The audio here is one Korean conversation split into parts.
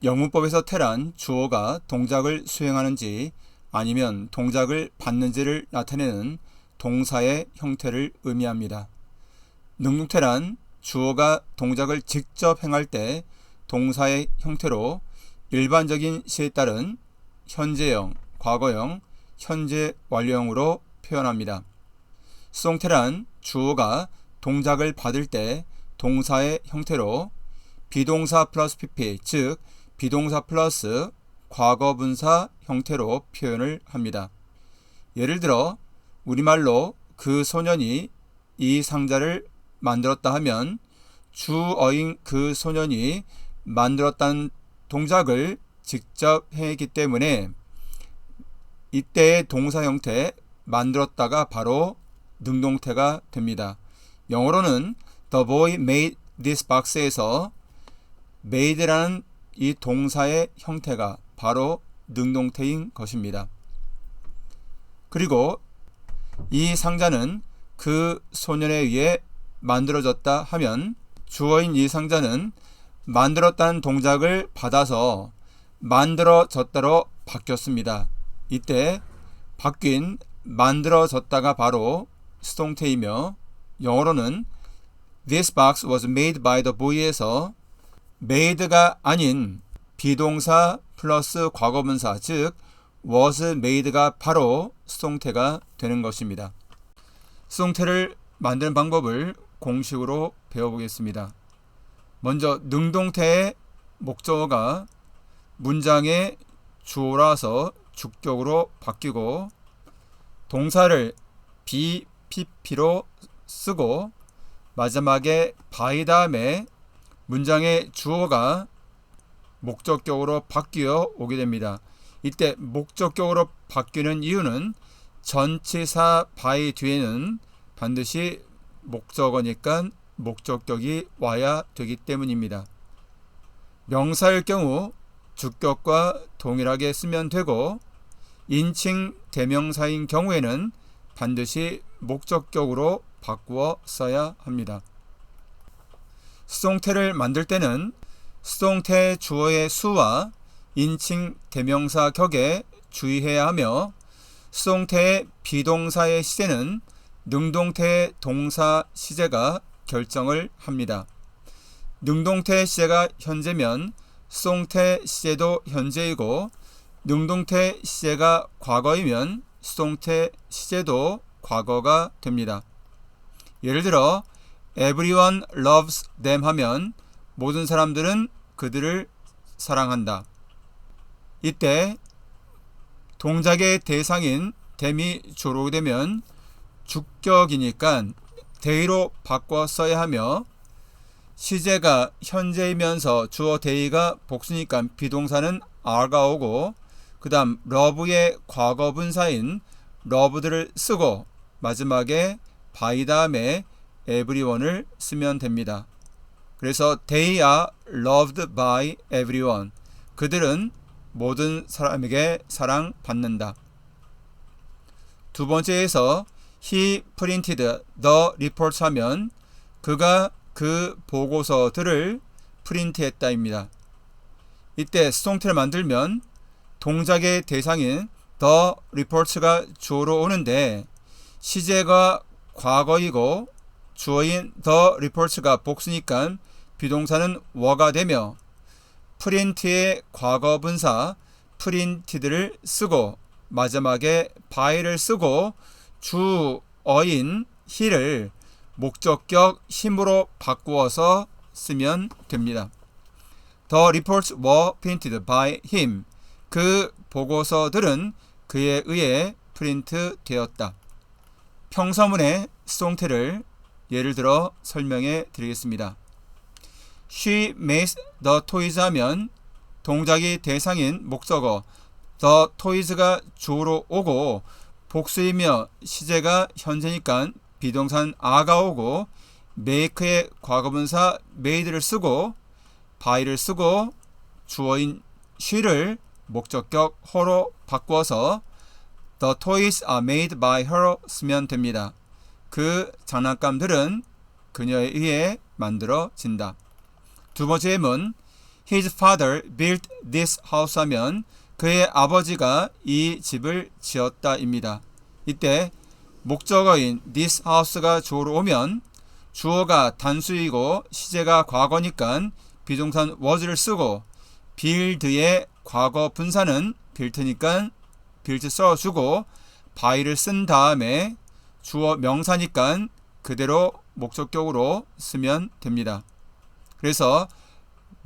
영문법에서 te란 주어가 동작을 수행하는지 아니면 동작을 받는지를 나타내는 동사의 형태를 의미합니다. 능동태란 주어가 동작을 직접 행할 때 동사의 형태로 일반적인 시에 따른 현재형, 과거형, 현재 완료형으로 표현합니다. 수동태란 주어가 동작을 받을 때 동사의 형태로 비동사 플러스 pp, 즉 비동사 플러스 과거분사 형태로 표현을 합니다. 예를 들어 우리말로 그 소년이 이 상자를 만들었다 하면 주어인 그 소년이 만들었다는 동작을 직접 행했기 때문에 이때의 동사 형태 만들었다가 바로 능동태가 됩니다. 영어로는 The boy made this box에서 made라는 이 동사의 형태가 바로 능동태인 것입니다. 그리고 이 상자는 그 소년에 의해 만들어졌다 하면 주어인 이 상자는 만들었다는 동작을 받아서 만들어졌다로 바뀌었습니다. 이때 바뀐 만들어졌다가 바로 수동태이며 영어로는 This box was made by the boy에서 made가 아닌 비동사 플러스 과거분사 즉 was made가 바로 수동태가 되는 것입니다. 수동태를 만드는 방법을 공식으로 배워보겠습니다. 먼저 능동태의 목적어가 문장의 주어라서 주격으로 바뀌고 동사를 be, pp로 쓰고 마지막에 by 다음에 문장의 주어가 목적격으로 바뀌어 오게 됩니다. 이때 목적격으로 바뀌는 이유는 전치사 by 뒤에는 반드시 목적어니까 목적격이 와야 되기 때문입니다. 명사일 경우 주격과 동일하게 쓰면 되고 인칭 대명사인 경우에는 반드시 목적격으로 바꾸어 써야 합니다. 수동태를 만들 때는 수동태 주어의 수와 인칭 대명사 격에 주의해야 하며 수동태의 비동사의 시제는 능동태의 동사 시제가 결정을 합니다. 능동태 시제가 현재면 수동태 시제도 현재이고 능동태 시제가 과거이면 수동태 시제도 과거가 됩니다. 예를 들어 Everyone loves them 하면 모든 사람들은 그들을 사랑한다. 이때 동작의 대상인 them이 주어로 되면 주격이니까 they로 바꿔 써야 하며 시제가 현재이면서 주어 they가 복수니까 비동사는 are가 오고 그 다음 love의 과거분사인 loved를 쓰고 마지막에 by 다음에 everyone을 쓰면 됩니다. 그래서 they are loved by everyone. 그들은 모든 사람에게 사랑받는다. 두 번째에서 he printed the reports 하면 그가 그 보고서들을 프린트했다입니다. 이때 수동태를 만들면 동작의 대상인 the reports가 주어로 오는데 시제가 과거이고 주어인 the reports가 복수니까 비동사는 were가 되며 프린트의 과거분사 printed를 쓰고 마지막에 by를 쓰고 주어인 he를 목적격 him으로 바꾸어서 쓰면 됩니다. The reports were printed by him. 그 보고서들은 그에 의해 프린트 되었다. 평서문의 수동태를 예를 들어 설명해 드리겠습니다. She makes the toys 하면 동작이 대상인 목적어 the toys가 주어로 오고 복수이며 시제가 현재니까 비동산 are가 오고 make의 과거분사 made를 쓰고 by를 쓰고 주어인 she를 목적격 her로 바꿔서 the toys are made by her 쓰면 됩니다. 그 장난감들은 그녀에 의해 만들어진다. 두 번째 예문 His father built this house 하면 그의 아버지가 이 집을 지었다입니다. 이때 목적어인 this house가 주어로 오면 주어가 단수이고 시제가 과거니까 비동산 was를 쓰고 build의 과거 분사는 built니까 built 써주고 by를 쓴 다음에 주어 명사니까 그대로 목적격으로 쓰면 됩니다. 그래서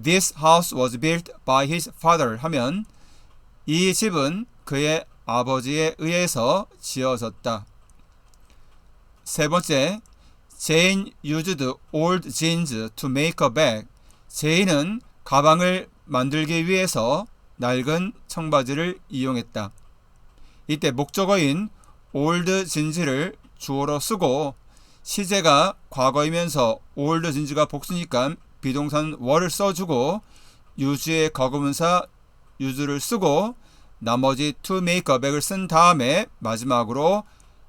This house was built by his father 하면 이 집은 그의 아버지에 의해서 지어졌다. 세 번째, Jane used old jeans to make a bag. 제인은 가방을 만들기 위해서 낡은 청바지를 이용했다. 이때 목적어인 old jeans를 주어로 쓰고 시제가 과거이면서 old jeans가 복수니까 비동산 were를 써주고 use의 과거분사 use를 쓰고 나머지 to make a bag을 쓴 다음에 마지막으로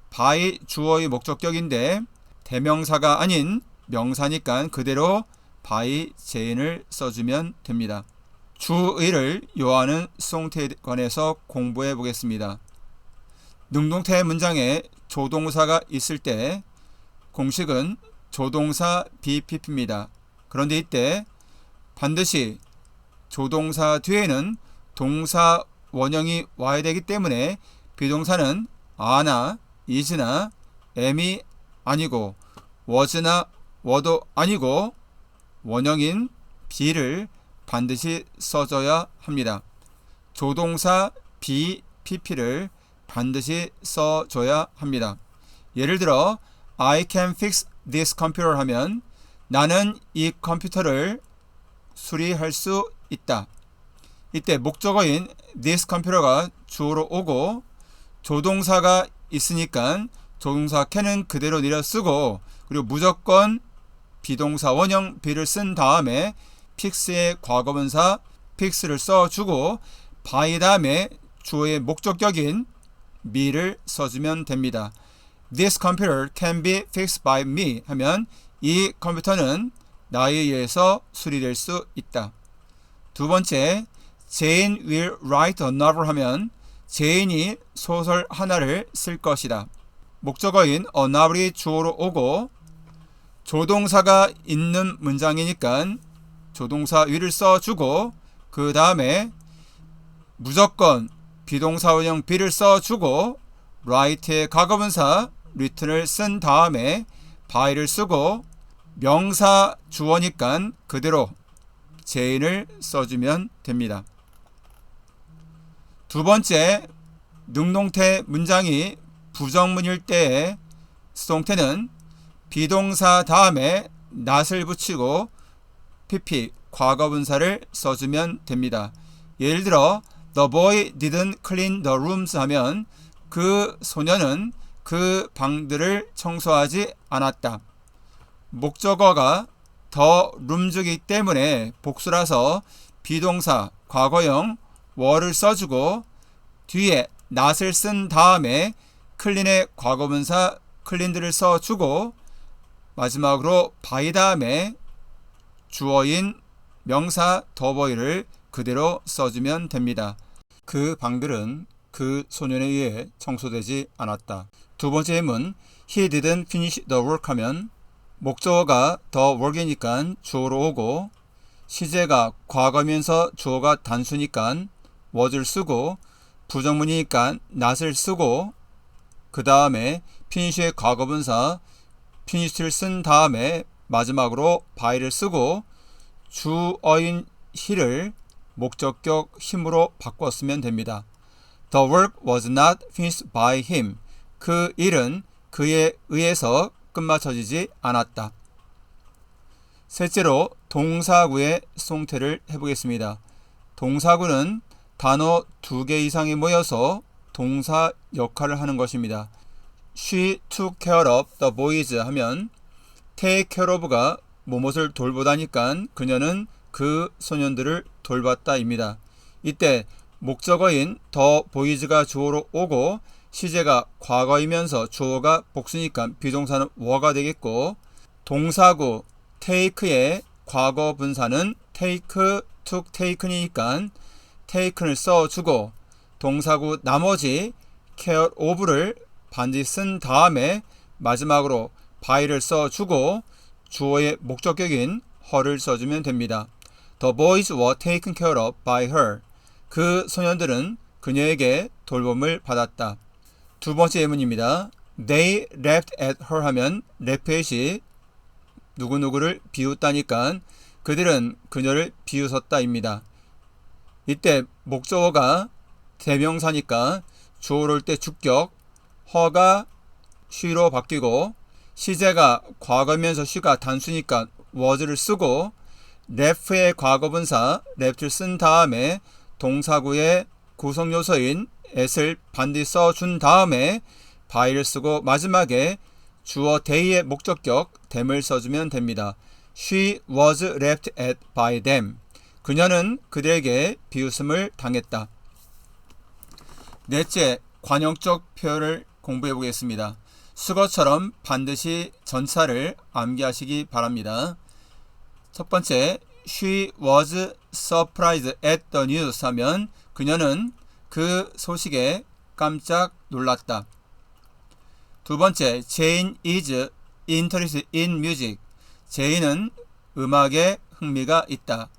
by 주어의 목적격인데 대명사가 아닌 명사니까 그대로 by Jane을 써주면 됩니다. 주의를 요하는 수동태에 관해서 공부해 보겠습니다. 능동태 문장에 조동사가 있을 때 공식은 조동사 BPP입니다. 그런데 이때 반드시 조동사 뒤에는 동사 원형이 와야 되기 때문에 비동사는 a나 is나 am이 아니고 was나 were도 아니고 원형인 be를 반드시 써줘야 합니다. 조동사 BPP를 반드시 써줘야 합니다. 예를 들어 I can fix this computer 하면 나는 이 컴퓨터를 수리할 수 있다. 이때 목적어인 this computer가 주어로 오고 조동사가 있으니까 조동사 can은 그대로 내려 쓰고 그리고 무조건 비동사 원형 be를 쓴 다음에 fix의 과거분사 fix를 써주고 by 다음에 주어의 목적격인 me를 써주면 됩니다. This computer can be fixed by me 하면 이 컴퓨터는 나에 의해서 수리될 수 있다. 두 번째, Jane will write a novel 하면 제인이 소설 하나를 쓸 것이다. 목적어인 a novel이 주어로 오고 조동사가 있는 문장이니까 조동사 will을 써주고 그 다음에 무조건 비동사 원형 be를 써주고 write의 과거분사 written을 쓴 다음에 by를 쓰고 명사 주어니까 그대로 Jane을 써주면 됩니다. 두 번째, 능동태 문장이 부정문일 때의 수동태는 비동사 다음에 not을 붙이고 pp 과거분사를 써주면 됩니다. 예를 들어 The boy didn't clean the rooms 하면 그 소년은 그 방들을 청소하지 않았다. 목적어가 the rooms이기 때문에 복수라서 비동사 과거형 were를 써주고 뒤에 not을 쓴 다음에 clean의 과거분사 cleaned를 써주고 마지막으로 by 다음에 주어인 명사 the boy를 그대로 써주면 됩니다. 그 방들은 그 소년에 의해 청소되지 않았다. 두 번째 예문 He didn't finish the work 하면 목적어가 the work이니까 주어로 오고 시제가 과거면서 주어가 단수니까 was를 쓰고 부정문이니까 not을 쓰고 그 다음에 finish의 과거분사 finish를 쓴 다음에 마지막으로 by를 쓰고 주어인 he를 목적격 힘으로 바꿨으면 됩니다. The work was not finished by him. 그 일은 그에 의해서 끝마쳐지지 않았다. 셋째로 동사구의 수동태를 해보겠습니다. 동사구는 단어 2개 이상이 모여서 동사 역할을 하는 것입니다. She took care of the boys 하면 take care of가 무엇을 돌보다니까 그녀는 그 소년들을 돌봤다입니다. 이때 목적어인 the boys가 주어로 오고 시제가 과거이면서 주어가 복수니까 비동사는 were가 되겠고 동사구 take의 과거 분사는 take took taken이니까 taken을 써주고 동사구 나머지 care of를 반드시 쓴 다음에 마지막으로 by를 써주고 주어의 목적격인 her를 써주면 됩니다. The boys were taken care of by her. 그 소년들은 그녀에게 돌봄을 받았다. 두 번째 예문입니다. They laughed at her 하면 laugh at이 누구누구를 비웃다니까 그들은 그녀를 비웃었다입니다. 이때 목적어가 대명사니까 주어를 올 때 주격, her가 she로 바뀌고 시제가 과거면서 she가 단수니까 was를 쓰고 laugh의 과거분사 laughed 쓴 다음에 동사구의 구성요소인 at을 반드시 써준 다음에 by를 쓰고 마지막에 주어 they의 목적격 them을 써주면 됩니다. She was laughed at by them. 그녀는 그들에게 비웃음을 당했다. 넷째, 관용적 표현을 공부해 보겠습니다. 수거처럼 반드시 전차를 암기하시기 바랍니다. 첫 번째, She was surprised at the news 하면 그녀는 그 소식에 깜짝 놀랐다. 두 번째, Jane is interested in music. 제인은 음악에 흥미가 있다.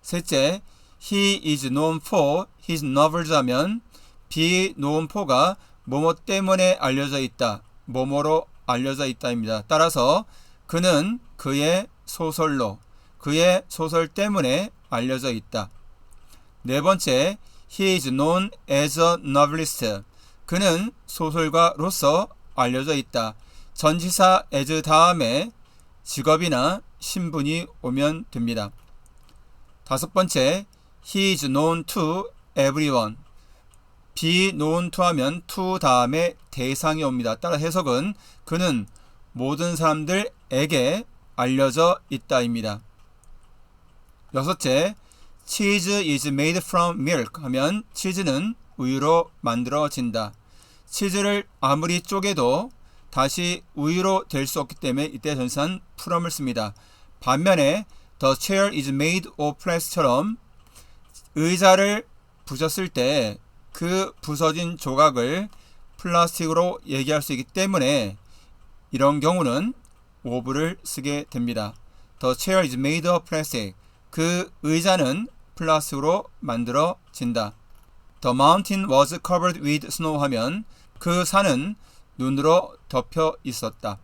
셋째, He is known for his novels 하면 be known for가 뭐뭐 때문에 알려져 있다. 뭐뭐로 알려져 있다입니다. 따라서 그는 그의 소설로 그의 소설 때문에 알려져 있다. 네 번째, He is known as a novelist. 그는 소설가로서 알려져 있다. 전치사 as 다음에 직업이나 신분이 오면 됩니다. 다섯 번째, He is known to everyone. be known to 하면 to 다음에 대상이 옵니다. 따라 해석은 그는 모든 사람들에게 알려져 있다입니다. 여섯째, Cheese is made from milk 하면 치즈는 우유로 만들어진다. 치즈를 아무리 쪼개도 다시 우유로 될 수 없기 때문에 이때 전치사는 from을 씁니다. 반면에 The chair is made of plastic처럼 의자를 부셨을 때 그 부서진 조각을 플라스틱으로 얘기할 수 있기 때문에 이런 경우는 of를 쓰게 됩니다. The chair is made of plastic. 그 의자는 플라스틱으로 만들어진다. The mountain was covered with snow 하면 그 산은 눈으로 덮여 있었다.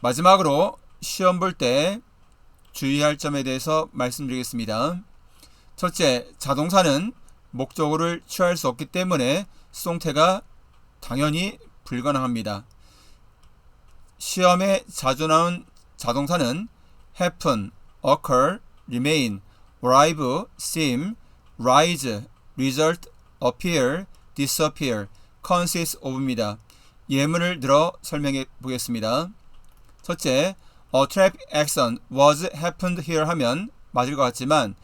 마지막으로 시험 볼 때 주의할 점에 대해서 말씀드리겠습니다. 첫째, 자동사는 목적어를 취할 수 없기 때문에 수동태가 당연히 불가능합니다. 시험에 자주 나온 자동사는 happen, occur, remain, arrive, seem, rise, result, appear, disappear, consist of입니다. 예문을 들어 설명해 보겠습니다. 첫째, A traffic accident was happened here 하면 맞을 것 같지만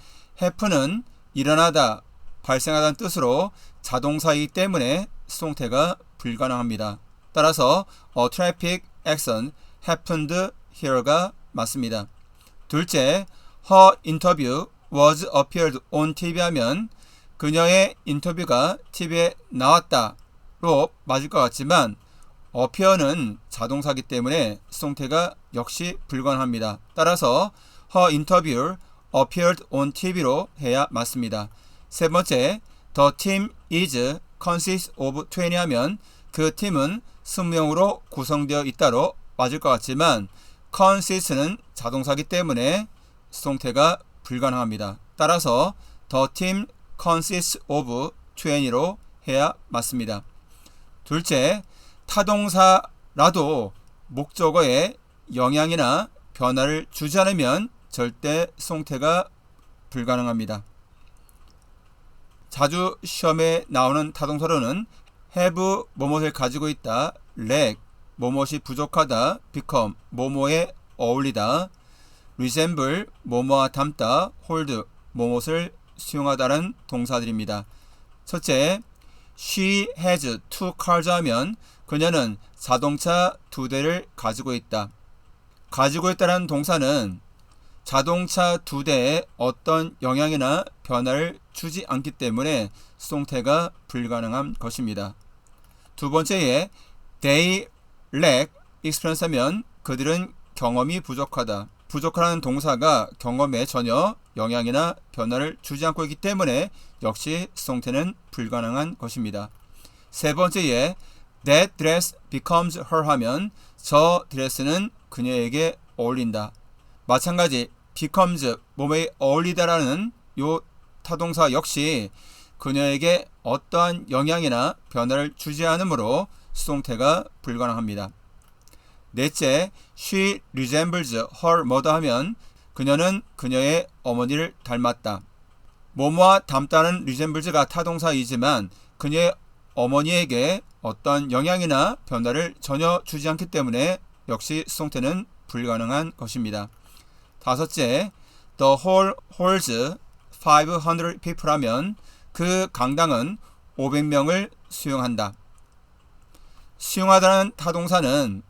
happen은 일어나다, 발생하다는 뜻으로 자동사이기 때문에 수동태가 불가능합니다. 따라서 A traffic accident happened here가 맞습니다. 둘째, Her interview was appeared on TV 하면 그녀의 인터뷰가 TV에 나왔다로 맞을 것 같지만 appear는 자동사이기 때문에 수동태가 역시 불가능합니다. 따라서 Her interview appeared on TV로 해야 맞습니다. 세 번째, The team is consists of 20 하면 그 팀은 20명으로 구성되어 있다로 맞을 것 같지만 consist는 자동사이기 때문에 수동태가 불가능합니다. 따라서 The team consists of 20로 해야 맞습니다. 둘째, 타동사라도 목적어에 영향이나 변화를 주지 않으면 절대 수동태가 불가능합니다. 자주 시험에 나오는 타동사로는 have 뭐뭇을 가지고 있다, lack 뭐뭇이 부족하다, become 뭐뭐에 어울리다, resemble 뭐뭐와 닮다, hold 뭐뭇을 수용하다는 동사들입니다. 첫째, she has two cars 하면 그녀는 자동차 2대를 가지고 있다. 가지고 있다는 동사는 자동차 2대에 어떤 영향이나 변화를 주지 않기 때문에 수동태가 불가능한 것입니다. 두 번째에 they lack experience 하면 그들은 경험이 부족하다. 부족하다는 동사가 경험에 전혀 영향이나 변화를 주지 않고 있기 때문에 역시 수동태는 불가능한 것입니다. 세 번째에 that dress becomes her 하면 저 드레스는 그녀에게 어울린다. 마찬가지 becomes 몸에 어울리다라는 요 타동사 역시 그녀에게 어떠한 영향이나 변화를 주지 않으므로 수동태가 불가능합니다. 넷째, she resembles her mother 하면 그녀는 그녀의 어머니를 닮았다. 뭐뭐와 닮다는 resembles가 타동사이지만 그녀의 어머니에게 어떤 영향이나 변화를 전혀 주지 않기 때문에 역시 수동태는 불가능한 것입니다. 다섯째, the hall holds 500 people 하면 그 강당은 500명을 수용한다. 수용하다는 타동사는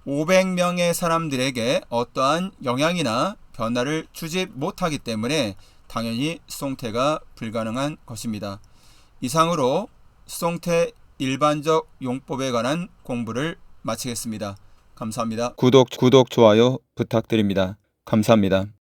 500명의 사람들에게 어떠한 영향이나 변화를 주지 못하기 때문에 당연히 수동태가 불가능한 것입니다. 이상으로 수동태 일반적 용법에 관한 공부를 마치겠습니다. 감사합니다. 구독, 좋아요 부탁드립니다. 감사합니다.